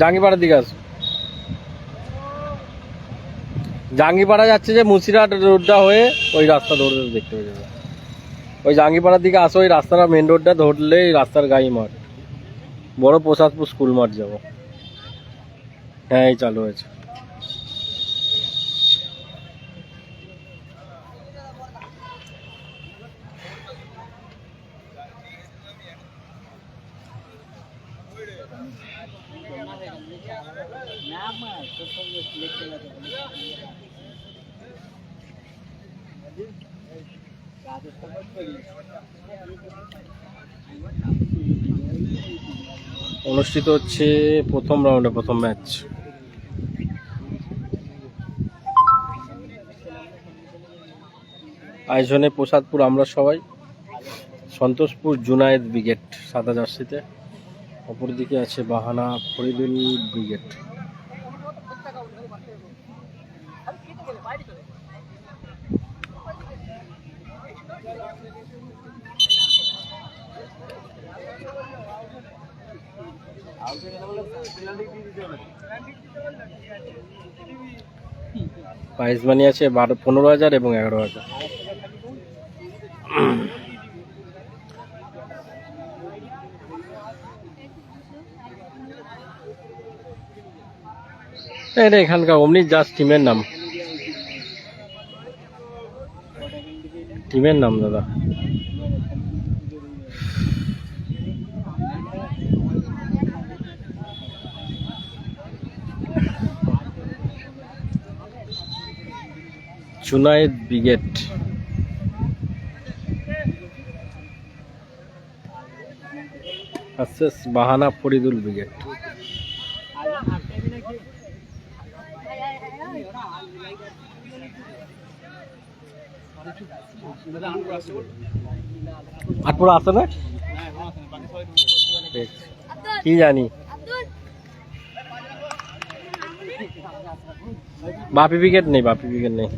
জাঙ্গিপাড়ার দিকে আসো। জাঙ্গিপাড়া যাচ্ছে যে মুসিরহাট রোডটা হয়ে ওই রাস্তা ধরে দেখতে পেয়ে যাবে। ওই জাঙ্গিপাড়ার দিকে আসো, ওই রাস্তাটা মেন রোডটা ধরলে রাস্তার গায়ে মাঠ, বড় প্রসাদপুর স্কুল মাঠ যাবো। হ্যাঁ, এই চালু হয়েছে। অনুষ্ঠিত হচ্ছে প্রথম রাউন্ডে প্রথম ম্যাচ। আয়োজনে প্রসাদপুর আমরা সবাই, সন্তোষপুর জুনায়েদ ব্রিগেড সাদা জার্সিতে, অপরদিকে আছে বাহানা ফরিদুল ব্রিগেড। প্রাইজ মানি আছে 15,000 এবং 11,000। এটা এখানকার অমনি জাস্ট টিমের নাম, টিমের নাম দাদা। জুনায়েদ ব্রিগেড, ভার্সেস বাহানা ফরিদুল ব্রিগেড। আটপুরা আছে না কি জানি, বাপি ব্রিগেড নেই, বাপি ব্রিগেড নেই।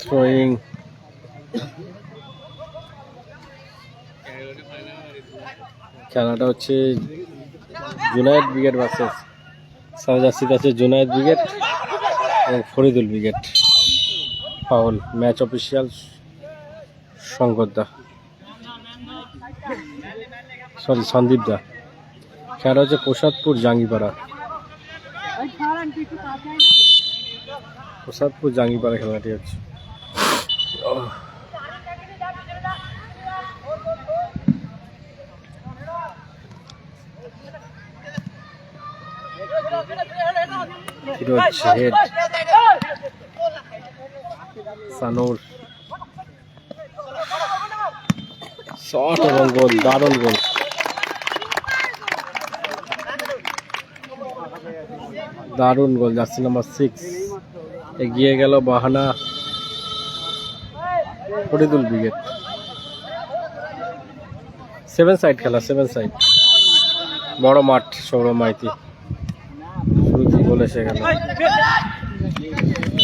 থ্রোয়িং, খেলাটা হচ্ছে জুনায়েদ ব্রিগেড ভার্সেস সাজাসিদ আছে জুনায়েদ ব্রিগেড এবং Faridul brigade. Foul, match official Shankar da, sorry Sandeep da. খেলা হচ্ছে প্রসাদপুর জাঙ্গিপাড়া, প্রসাদপুর জাঙ্গিপাড়া খেলাটি হচ্ছে। হেড সানুর শট এবং গোল, দারুণ গোল, দারুণ গোল। জার্সি নাম্বার 6 এগিয়ে গেল বাহানা ফরিদুল ব্রিগেড। 7 সাইড খেলা, 7 সাইড, বড় মাঠ, সৌরভ মাইতি শুরুতেই গোল এসে গেল।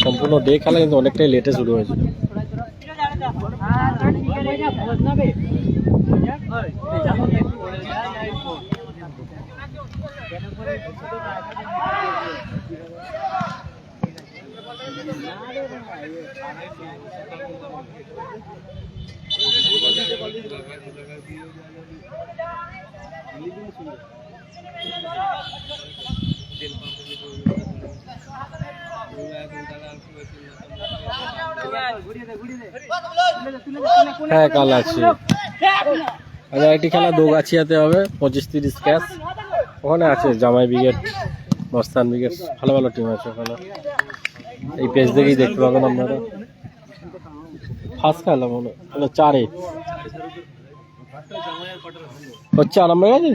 সম্পূর্ণ ডে খেলা কিন্তু অনেকটাই লেটে শুরু হয়েছে। হ্যাঁ, কাল আছে একটি খেলা দোগাছিয়াতে হবে, 25-30 ক্যাশ। ওখানে আছে জামাই ব্রিগেড, মস্তান ব্রিগেড, ভালো ভালো টিম আছে ওখানে। এই পেজ দেখেই দেখতে পাবেন আপনারা। ফার্স্ট খেলা মনে হয় 4-এ হচ্ছে আরাম গেছে।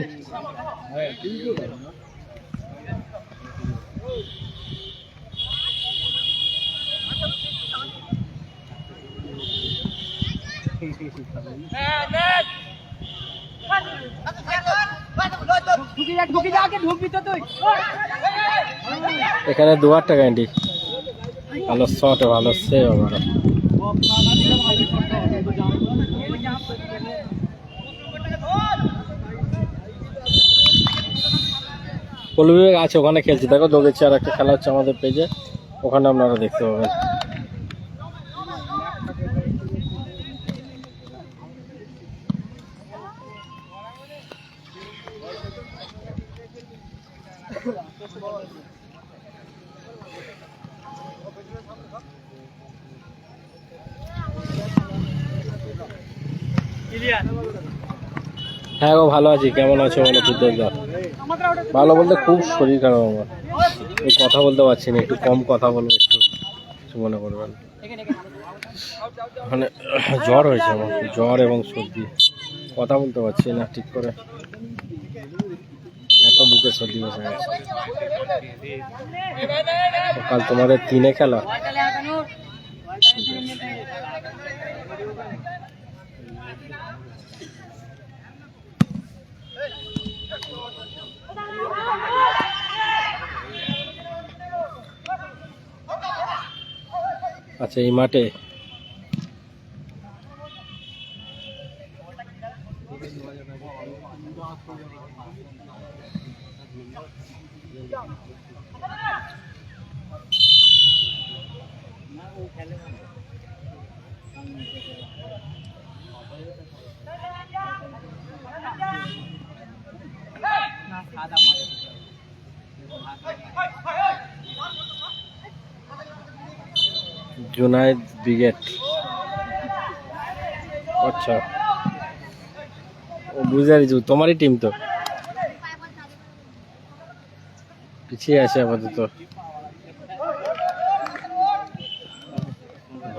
এখানে 2000 টাকা এন্ট্রি। ভালো শট, ভালো সেভ আমার। পল্লবী আছে ওখানে খেলছি, দেখো দৌড়েছি। আর একটা খেলা হচ্ছে আমাদের পেজে, ওখানে আপনারা দেখতে পাবেন। হ্যাঁ গো ভালো আছি, কেমন আছো বলো? ভালো বলতে খুব শরীর খারাপ আমার, এই কথা বলতে পারছি না, একটু কম কথা বলবো, একটু কিছু মনে করবেন। মানে জ্বর হয়েছে আমার, জ্বর এবং সর্দি, কথা বলতে পারছি না ঠিক করে, এত বুকে সর্দি বসে গেছে। কাল তোমাদের 3-এ খেলা, আচ্ছা এই মাঠে জুনায়েদ ব্রিগেড। আচ্ছা ও বুঝতে পারছি, তোমারই টিম তো, পিছিয়ে আছে আপাতত।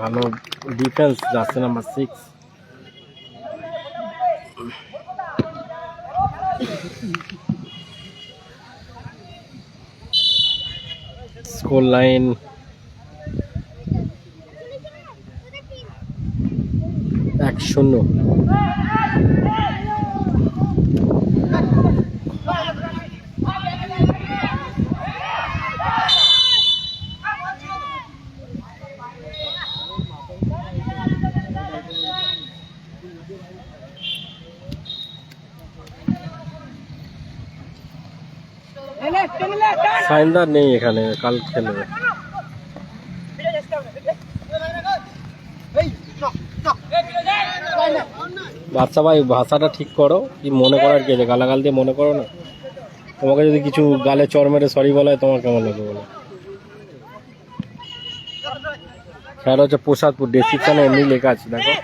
ভালো ডিফেন্স, যাচ্ছে নাম্বার 6। Score line 1-0। সাইন্দার নেই এখানে, কাল খেলবে। বাচ্চা ভাই ভাষাটা ঠিক করো, কি মনে করার কি আছে, গালাগাল দিয়ে মনে করো না। তোমাকে যদি কিছু গালে চর মেরে সরি বলা হয় তোমার কেমন লাগে বলো? খেলা হচ্ছে প্রসাদপুর, ডেসক্রিপশনে এমনি লেখা আছে দেখো,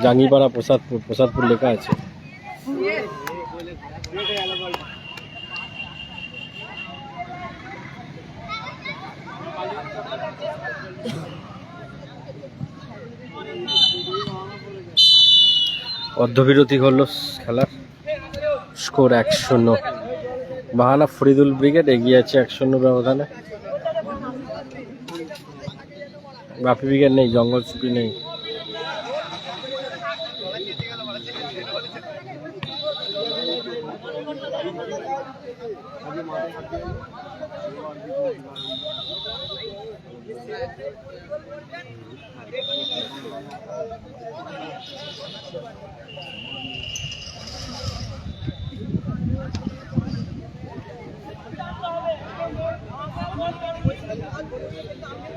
জাঙ্গিপাড়া প্রসাদপুর, প্রসাদপুর লেখা আছে। অর্ধবিরতি হলো খেলার, স্কোর 1-0। বাহানা ফরিদুল ব্রিগেড এগিয়ে আছে 1-0 ব্যবধানে। বাপি ব্রিগেড নেই, জঙ্গল সুপি নেই।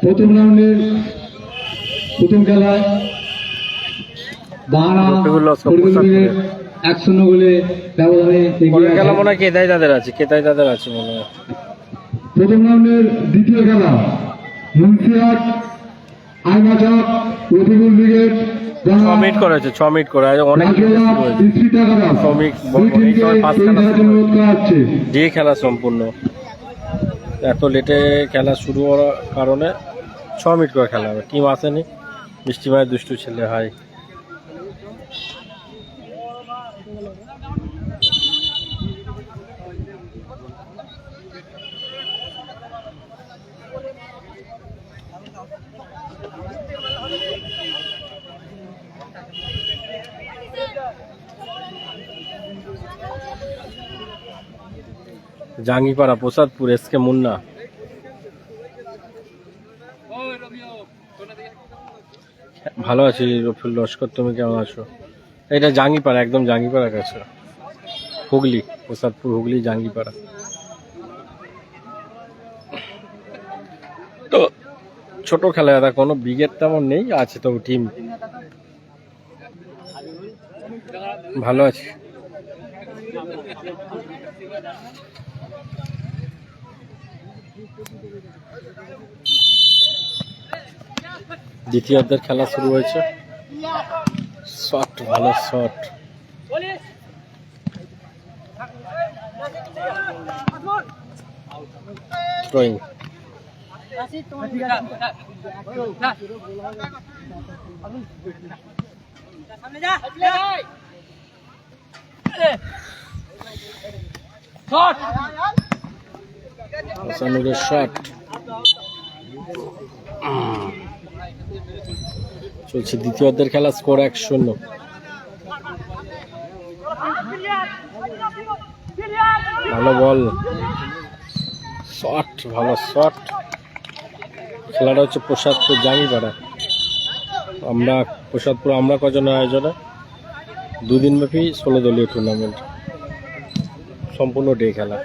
প্রথম রাউন্ডের প্রথম খেলায় বাহানা 1-0 গোলে ব্যবধানে এগিয়ে খেলা মনে হয় কেতাই তাদের আছে, কেতাই তাদের আছে মনে হয়। প্রথম রাউন্ডের দ্বিতীয় খেলা মুন্সিরহাট আইমাচক রফিকুল ব্রিগেড 6 মিনিট করেছে, 6 মিনিট করে অনেক দিয়ে খেলা সম্পূর্ণ। এত লেটে খেলা শুরু হওয়ার কারণে 6 মিনিট করে খেলা হবে। টিম আসেনি, মিষ্টি মায়ের দুষ্টু ছেলে হয়। জাঙ্গিপাড়া প্রসাদপুর এসকে মুন্না। ভালো আছি রফিল লস্কর, তুমি কেমন আছো? এটা জাঙ্গিপাড়া, একদম জাঙ্গিপাড়া কাছে, হুগলি, প্রসাদপুর হুগলি জাঙ্গিপাড়া। তো ছোট খেলা দাদা, কোনো বিগের তেমন নেই, আছে তবু টিম ভালো আছে। দ্বিতীয়ার্ধের খেলা শুরু হয়েছে। শট, ভালো শট। থ্রোয়িং। হাসানুরের শট চলছে। দ্বিতীয়ার্ধের খেলা, স্কোর 1-0। ভালো বল, শট, ভালো শট। খেলাটা হচ্ছে প্রসাদপুর জাঙ্গিপাড়া। প্রসাদপুর আমরা কজনের আয়োজনে 2 দিন ব্যাপী 16 দলীয় টুর্নামেন্ট, সম্পূর্ণ ডে খেলা।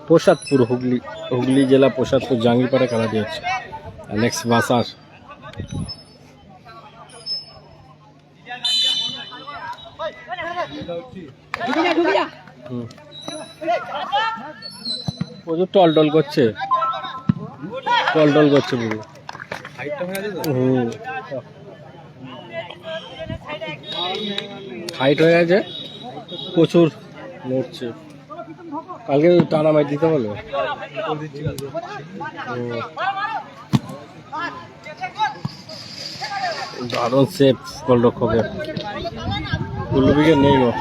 প্রসাদপুর হুগলি জেলা প্রসাদপুর জাঙ্গিপাড়া খেলাটি হচ্ছে। অ্যালেক্স বাসার প্রচুর টলটল করছে পুরো। হাইট হয়ে গেছে, প্রচুর নড়ছে। কালকে টানা মাইট দিতে বলো। দারুণ সেফ গোলরক্ষকের, উইকেট নেই গো।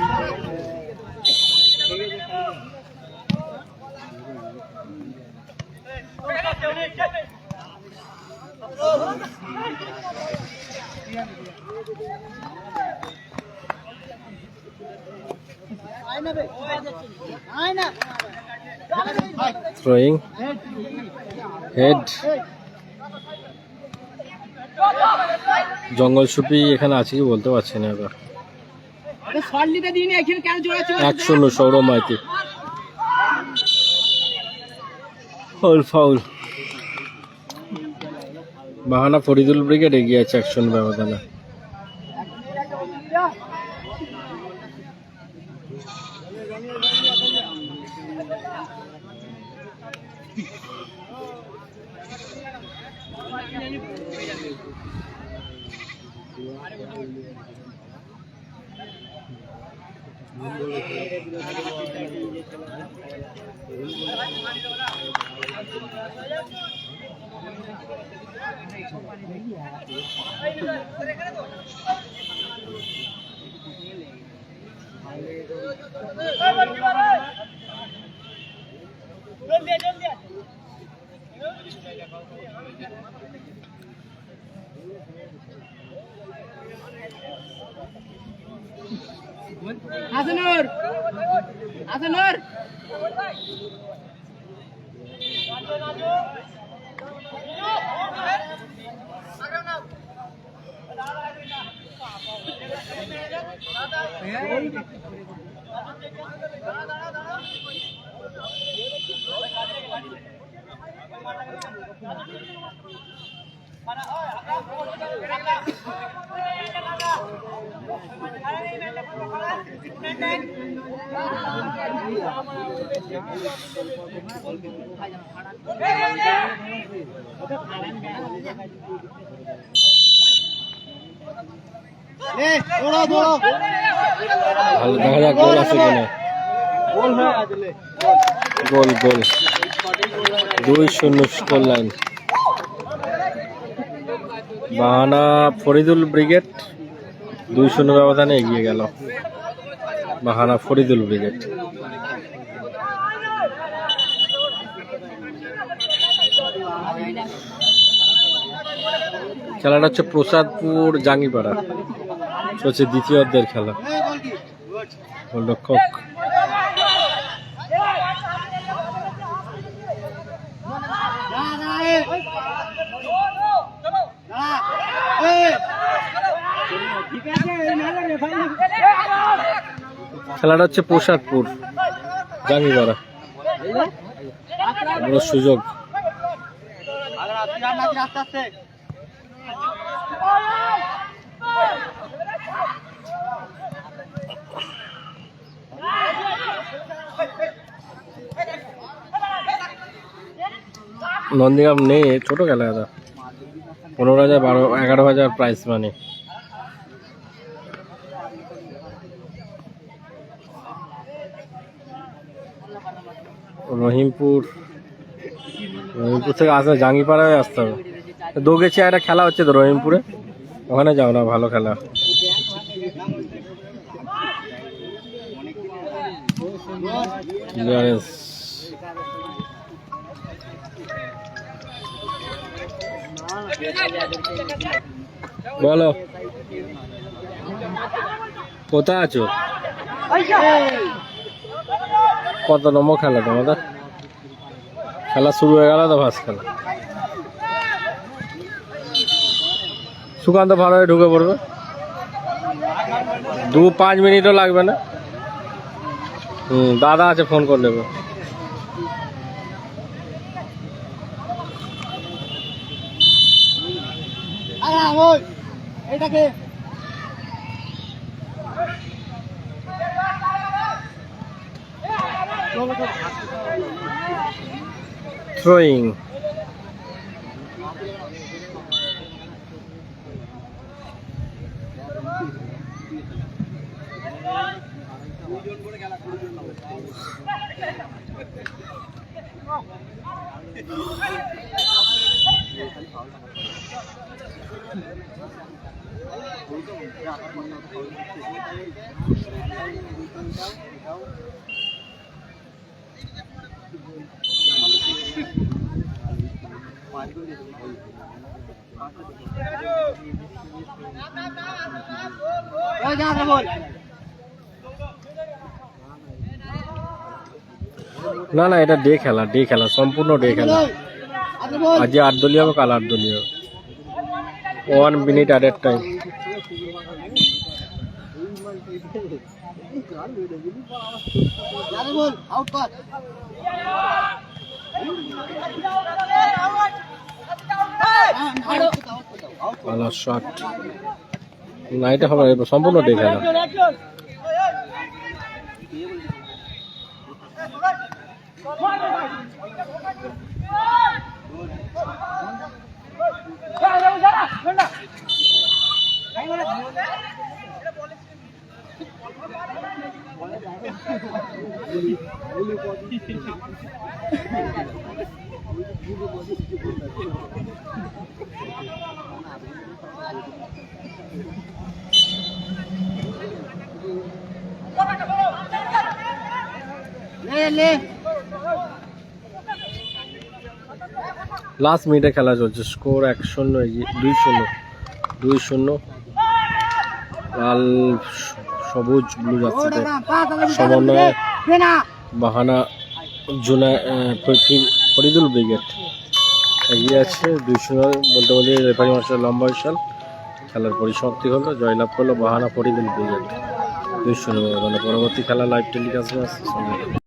Throwing, head. জঙ্গল সুপি এখানে আছে কি বলতে পারছি না এবার। 1-0 সৌরভ মাইতি। ফাউল। বাহানা ফরিদুল ব্রিগেড এগিয়ে আছে 1-0 ব্যবধানে। হাসানুর ভালো দেখা যাক গোল আছে কিনা। গোল গোল 2-0 স্কোর লাইন। বাহানা ফরিদুল ব্রিগেড 2-0 ব্যবধানে এগিয়ে গেল। বাহানা ফরিদুল ব্রিগেড। খেলাটা হচ্ছে প্রসাদপুর জাঙ্গিপাড়া, হচ্ছে দ্বিতীয় অর্ধের খেলা। গোলরক্ষক খেলাটা হচ্ছে প্রসাদপুর জাঙ্গিপাড়া, বড় সুযোগ। নন্দীগ্রাম নেই, ছোট খেলা এটা, 15,000 11,000 প্রাইস মানি। রহিমপুর থেকে আসলে জাঙ্গিপাড়ায় আসতে হবে। দোগেছি একটা খেলা হচ্ছে তো রহিমপুরে, ওখানে যাও না, ভালো খেলা। বলো কোথায় আছো? কত নম্বর খেলা তোমাদের? খেলা শুরু হয়ে গেল তো, ফার্স্ট খেলা। সুকান্ত ভালো হয়ে ঢুকে পড়বে, 2-5 মিনিটও লাগবে না। দাদা আছে, ফোন করে নেবে। থ্রোয়িং না না, এটা ডে খেলা, সম্পূর্ণ ডে খেলা। আজ 8 দলীয় হবে, কাল 8 দলীয়। 1 মিনিট at a time। ভালো শট না, এটা হবে সম্পূর্ণ ডে খেলা। লাস্ট মিনিটে খেলা চলছে, স্কোর 1-0, 2-0। লাল সবুজ ব্লু যাচ্ছে সমন্বয়ে বাহানা ফরিদুল ব্রিগেড এগিয়ে আছে 2-0 বলতে বলতে। রেফারি মাস্টার লম্বা বিশাল। খেলার পরিসমাপ্তি হলো, জয়লাভ করলো বাহানা ফরিদুল ব্রিগেড 2-0। পরবর্তী খেলা লাইভ টেলিকাস্ট।